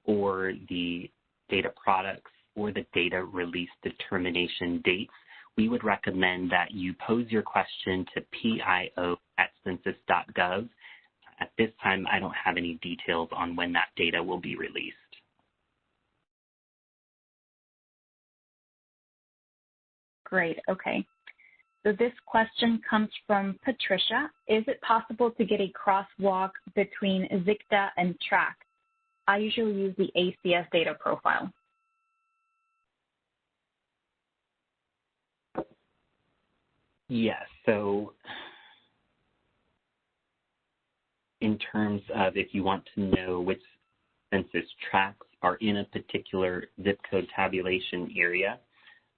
or the data products or the data release determination dates. We would recommend that you pose your question to pio@census.gov. At this time, I don't have any details on when that data will be released. Great, okay. So this question comes from Patricia. Is it possible to get a crosswalk between ZICTA and TRAC? I usually use the ACS data profile. Yes, so in terms of if you want to know which census tracts are in a particular zip code tabulation area,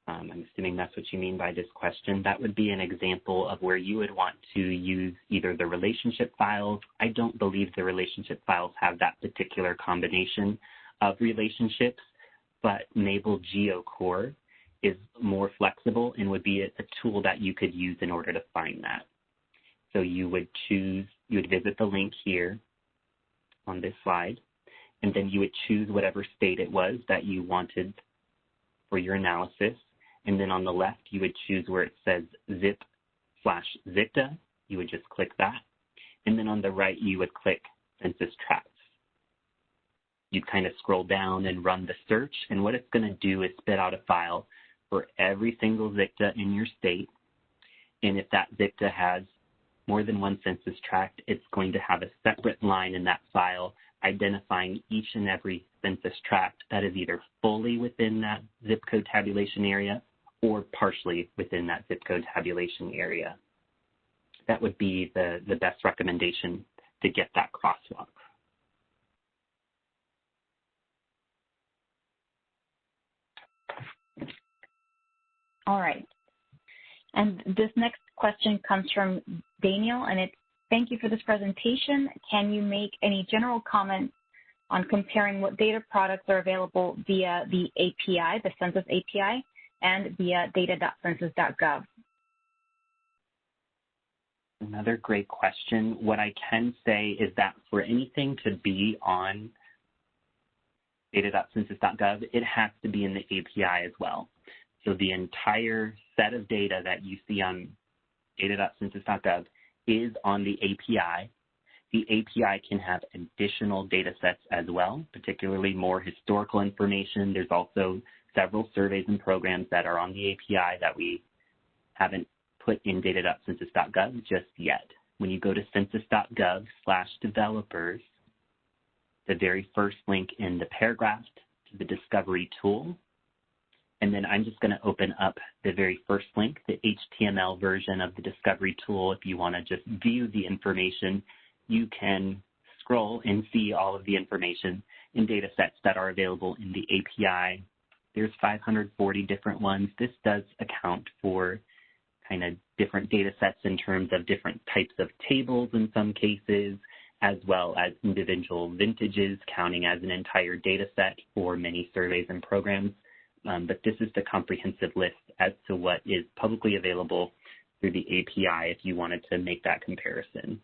I'm assuming that's what you mean by this question. That would be an example of where you would want to use either the relationship files. I don't believe the relationship files have that particular combination of relationships, but Naval GeoCore is more flexible and would be a tool that you could use in order to find that. So you would visit the link here on this slide, and then you would choose whatever state it was that you wanted for your analysis. And then on the left, you would choose where it says zip/ZICTA. You would just click that. And then on the right, you would click census tracts. You'd kind of scroll down and run the search. And what it's going to do is spit out a file for every single ZICTA in your state. And if that ZICTA has more than one census tract, it's going to have a separate line in that file identifying each and every census tract that is either fully within that zip code tabulation area or partially within that zip code tabulation area. That would be the best recommendation to get that crosswalk. All right. And this next question comes from Daniel, and it's, thank you for this presentation. Can you make any general comments on comparing what data products are available via the API, the Census API, and via data.census.gov? Another great question. What I can say is that for anything to be on data.census.gov, it has to be in the API as well. So the entire set of data that you see on data.census.gov is on the API. The API can have additional data sets as well, particularly more historical information. There's also several surveys and programs that are on the API that we haven't put in data.census.gov just yet. When you go to census.gov/developers, the very first link in the paragraph to the discovery tool, and then I'm just going to open up the very first link, the HTML version of the discovery tool. If you want to just view the information, you can scroll and see all of the information in data sets that are available in the API. There's 540 different ones. This does account for kind of different data sets in terms of different types of tables in some cases, as well as individual vintages counting as an entire data set for many surveys and programs. But this is the comprehensive list as to what is publicly available through the API if you wanted to make that comparison.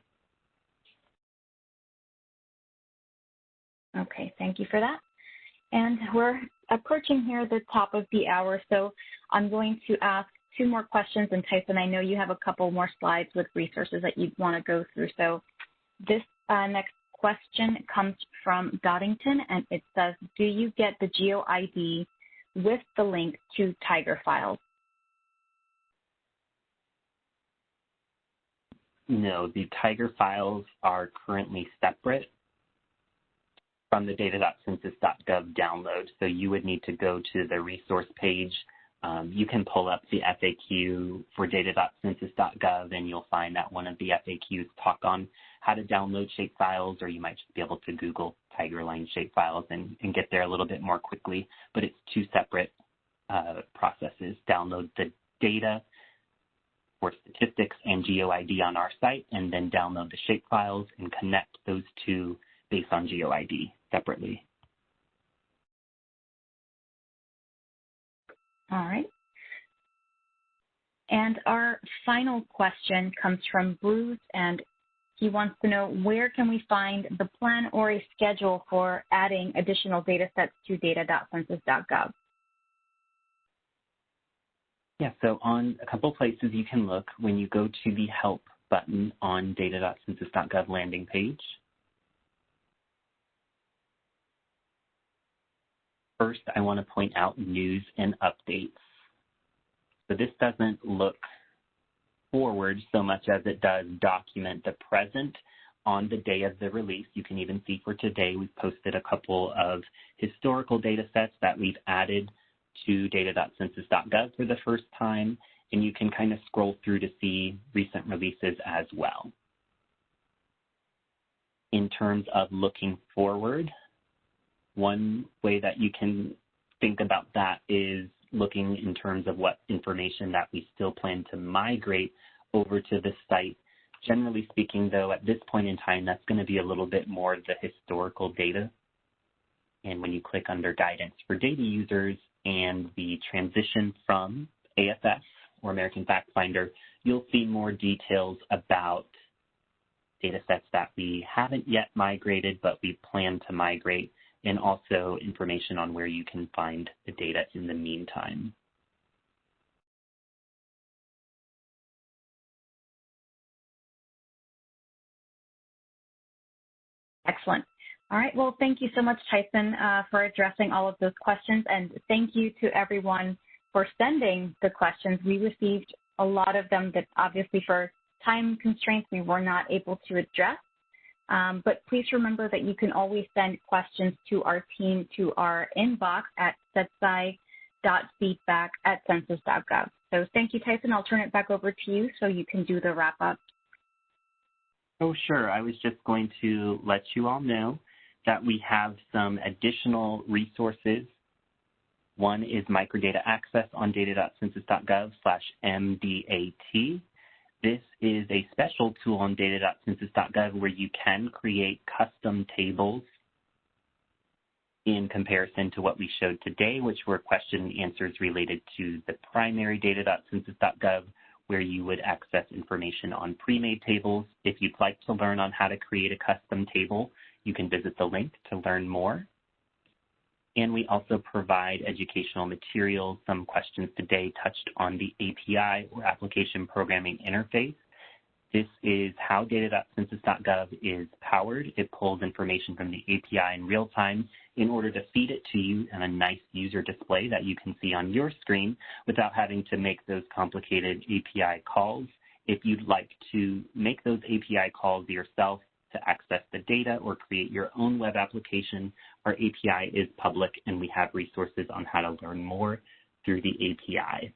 Okay, thank you for that. And we're approaching here the top of the hour, so I'm going to ask two more questions. And Tyson, I know you have a couple more slides with resources that you'd want to go through. So this next question comes from Doddington, and it says, do you get the GeoID with the link to Tiger files? No, the Tiger files are currently separate from the data.census.gov download. So you would need to go to the resource page. You can pull up the FAQ for data.census.gov, and you'll find that one of the FAQs talk on how to download shapefiles, or you might just be able to Google Tigerline shapefiles and get there a little bit more quickly. But it's two separate processes. Download the data for statistics and GeoID on our site, and then download the shapefiles and connect those two based on GeoID separately. All right. And our final question comes from Bruce, and he wants to know, where can we find the plan or a schedule for adding additional data sets to data.census.gov? Yeah, so on a couple places you can look when you go to the Help button on data.census.gov landing page. First, I want to point out news and updates. So this doesn't look forward so much as it does document the present on the day of the release. You can even see for today, we've posted a couple of historical data sets that we've added to data.census.gov for the first time, and you can kind of scroll through to see recent releases as well. In terms of looking forward, one way that you can think about that is looking in terms of what information that we still plan to migrate over to the site. Generally speaking, though, at this point in time, that's going to be a little bit more of the historical data. And when you click under Guidance for Data Users and the transition from AFS or American Fact Finder, you'll see more details about data sets that we haven't yet migrated, but we plan to migrate, and also information on where you can find the data in the meantime. Excellent. All right, well, thank you so much, Tyson, for addressing all of those questions, and thank you to everyone for sending the questions. We received a lot of them that obviously for time constraints we were not able to address. But please remember that you can always send questions to our team to our inbox at cetsci.feedback@census.gov. So thank you, Tyson. I'll turn it back over to you so you can do the wrap up. Oh, sure. I was just going to let you all know that we have some additional resources. One is microdata access on data.census.gov/MDAT. This is a special tool on data.census.gov where you can create custom tables in comparison to what we showed today, which were question and answers related to the primary data.census.gov, where you would access information on pre-made tables. If you'd like to learn on how to create a custom table, you can visit the link to learn more. And we also provide educational materials. Some questions today touched on the API, or Application Programming Interface. This is how data.census.gov is powered. It pulls information from the API in real time in order to feed it to you in a nice user display that you can see on your screen without having to make those complicated API calls. If you'd like to make those API calls yourself to access the data or create your own web application, our API is public and we have resources on how to learn more through the API.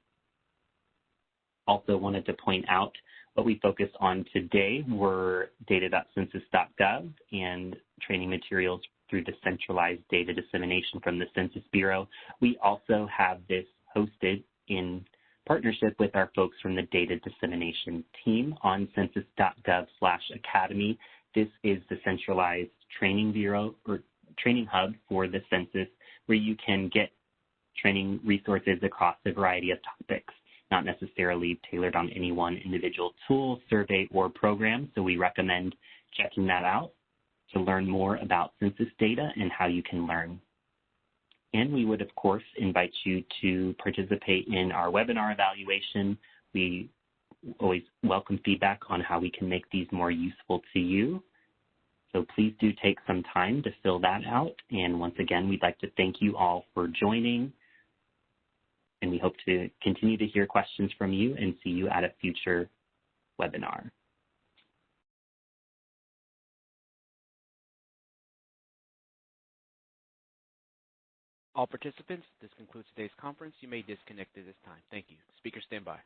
Also wanted to point out what we focused on today were data.census.gov and training materials through the centralized data dissemination from the Census Bureau. We also have this hosted in partnership with our folks from the data dissemination team on census.gov/academy. This is the centralized training bureau or training hub for the census where you can get training resources across a variety of topics, not necessarily tailored on any one individual tool, survey, or program. So we recommend checking that out to learn more about census data and how you can learn. And we would, of course, invite you to participate in our webinar evaluation. We always welcome feedback on how we can make these more useful to you. So please do take some time to fill that out. And once again, we'd like to thank you all for joining. And we hope to continue to hear questions from you and see you at a future webinar. All participants, this concludes today's conference. You may disconnect at this time. Thank you. Speakers, stand by.